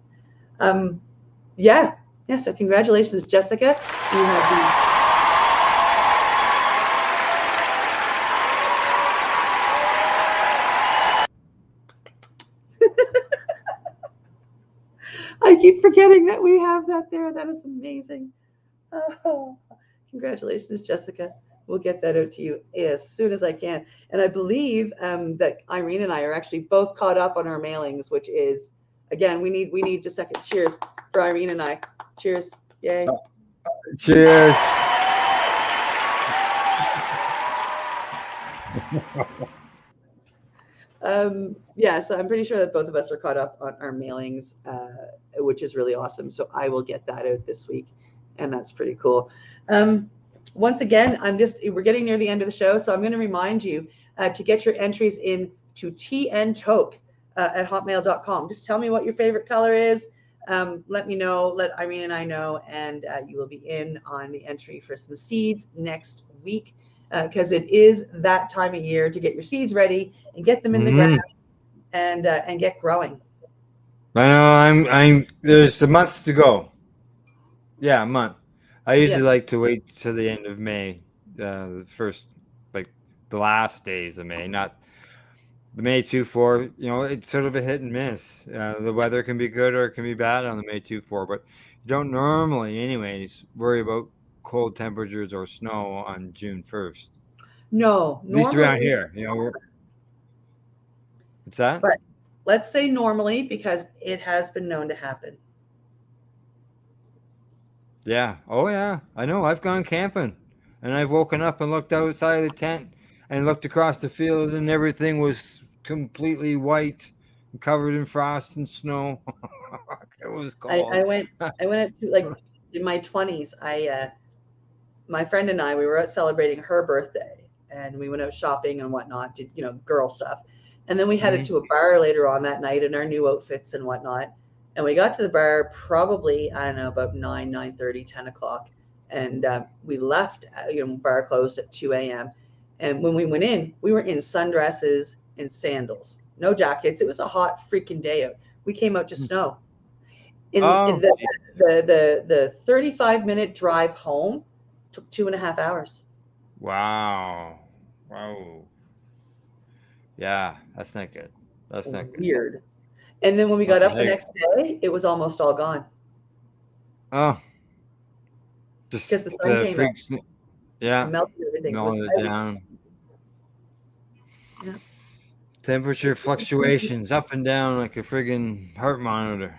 Yeah. So congratulations, Jessica. You have I keep forgetting that we have that there. That is amazing. Oh, congratulations, Jessica. We'll get that out to you as soon as I can. And I believe that Irene and I are actually both caught up on our mailings, which is, again, we need just a second. Cheers for Irene and I. Cheers. Yay.
Cheers.
So I'm pretty sure that both of us are caught up on our mailings, which is really awesome. So I will get that out this week, and that's pretty cool. Once again, we're getting near the end of the show, so I'm going to remind you to get your entries in to teandtoke@hotmail.com. Just tell me what your favorite color is. Let me know, let Irene and I know, and you will be in on the entry for some seeds next week. Because it is that time of year to get your seeds ready and get them in the ground and get growing.
I know I'm there's a month to go. Yeah, a month. I usually like to wait till the end of May, the first, like the last days of May, not the May 24. You know, it's sort of a hit and miss. The weather can be good or it can be bad on the May 24, but you don't normally, anyways, worry about cold temperatures or snow on June 1st.
No,
At least around here, you know. What's that?
But let's say normally, because it has been known to happen.
Yeah. Oh, yeah. I know. I've gone camping, and I've woken up and looked outside of the tent and looked across the field, and everything was completely white and covered in frost and snow. It was cold.
I went to, like, in my 20s. My friend and I, we were out celebrating her birthday, and we went out shopping and whatnot, did, you know, girl stuff. And then we headed to a bar later on that night in our new outfits and whatnot. And we got to the bar probably, I don't know, about 9:30, 10 o'clock. And we left, bar closed at 2 a.m. And when we went in, we were in sundresses and sandals, no jackets. It was a hot freaking day out. We came out to snow. In the 35-minute drive home took 2.5 hours.
Wow. Yeah, that's not good. That's not good.
Weird. And then when we got up the next day, it was almost all gone.
Oh. Just
because the sun came out.
Yeah.
Melted everything.
Melted it down.
Yeah.
Temperature fluctuations up and down like a friggin' heart monitor.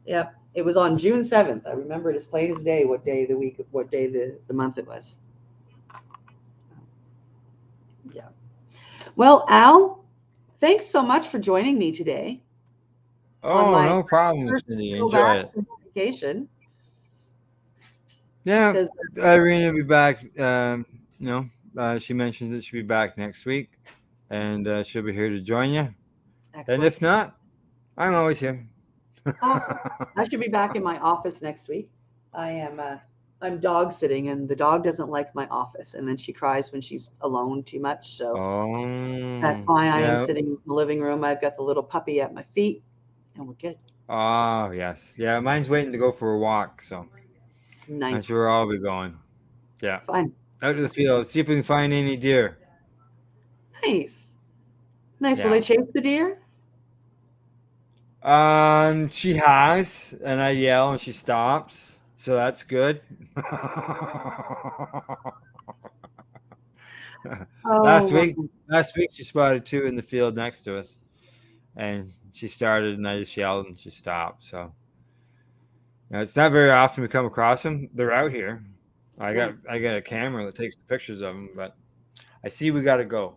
Yeah. It was on June 7th. I remember it as plain as day what day of the week, what day the month it was. Yeah. Well, Al, thanks so much for joining me today.
Oh, no problem, Cindy. Enjoy it.
Vacation.
Yeah, Irene will be back. She mentions that she'll be back next week, and she'll be here to join you. Excellent. And if not, I'm always here.
Awesome. I should be back in my office next week. I'm dog sitting, and the dog doesn't like my office, and then she cries when she's alone too much. So that's why I am sitting in the living room. I've got the little puppy at my feet, and we're good.
Oh, yes. Yeah, mine's waiting to go for a walk, so
nice.
That's where I'll be going. Yeah.
Fun.
Out to the field. See if we can find any deer.
Nice. Nice.
Yeah.
Will they chase the deer?
She has, and I yell and she stops, so that's good. Last week she spotted two in the field next to us, and she started, and I just yelled and she stopped. So it's not very often we come across them. They're out here. I got a camera that takes the pictures of them, but I see we got to go.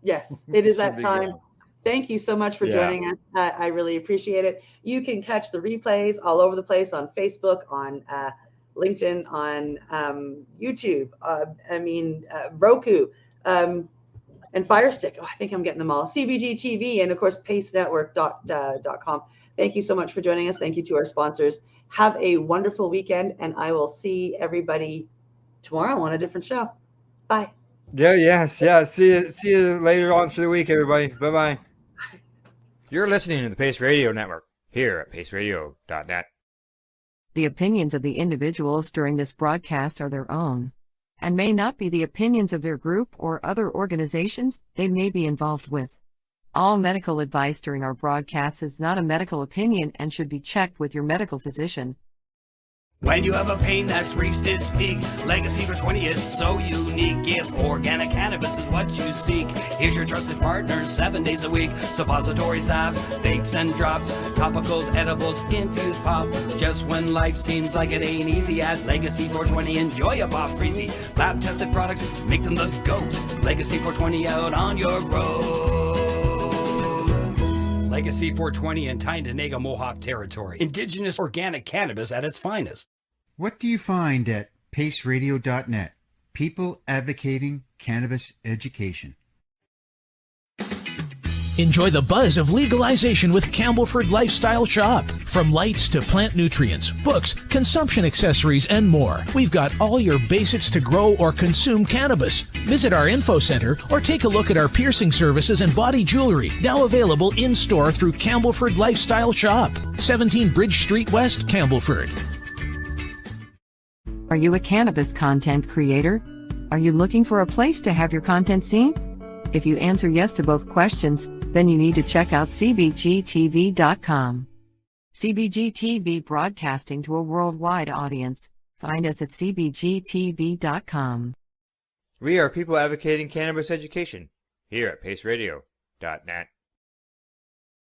Yes, it is that time. Thank you so much for joining us. I really appreciate it. You can catch the replays all over the place on Facebook, on LinkedIn, on YouTube, Roku, and Fire Stick. Oh, I think I'm getting them all. CBG TV, and of course, pacenetwork.com. Thank you so much for joining us. Thank you to our sponsors. Have a wonderful weekend, and I will see everybody tomorrow on a different show. Bye.
Yeah. See you later on through the week, everybody. Bye-bye.
You're listening to the Pace Radio Network here at paceradio.net.
The opinions of the individuals during this broadcast are their own, and may not be the opinions of their group or other organizations they may be involved with. All medical advice during our broadcast is not a medical opinion and should be checked with your medical physician.
When you have a pain that's reached its peak, Legacy for 20, it's so unique. If organic cannabis is what you seek, here's your trusted partner 7 days a week. Suppository salves, vapes and drops, topicals, edibles, infused pop. Just when life seems like it ain't easy, at Legacy 420, enjoy a pop freezy. Lab tested products, make them the GOAT. Legacy 420 out on your road. Legacy 420 in Tyndonega Mohawk territory. Indigenous organic cannabis at its finest.
What do you find at paceradio.net? People advocating cannabis education.
Enjoy the buzz of legalization with Campbellford Lifestyle Shop. From lights to plant nutrients, books, consumption accessories, and more, we've got all your basics to grow or consume cannabis. Visit our info center or take a look at our piercing services and body jewelry, now available in-store through Campbellford Lifestyle Shop, 17 Bridge Street West, Campbellford.
Are you a cannabis content creator? Are you looking for a place to have your content seen? If you answer yes to both questions, then you need to check out cbgtv.com. CBG TV, broadcasting to a worldwide audience. Find us at cbgtv.com.
We are people advocating cannabis education here at paceradio.net.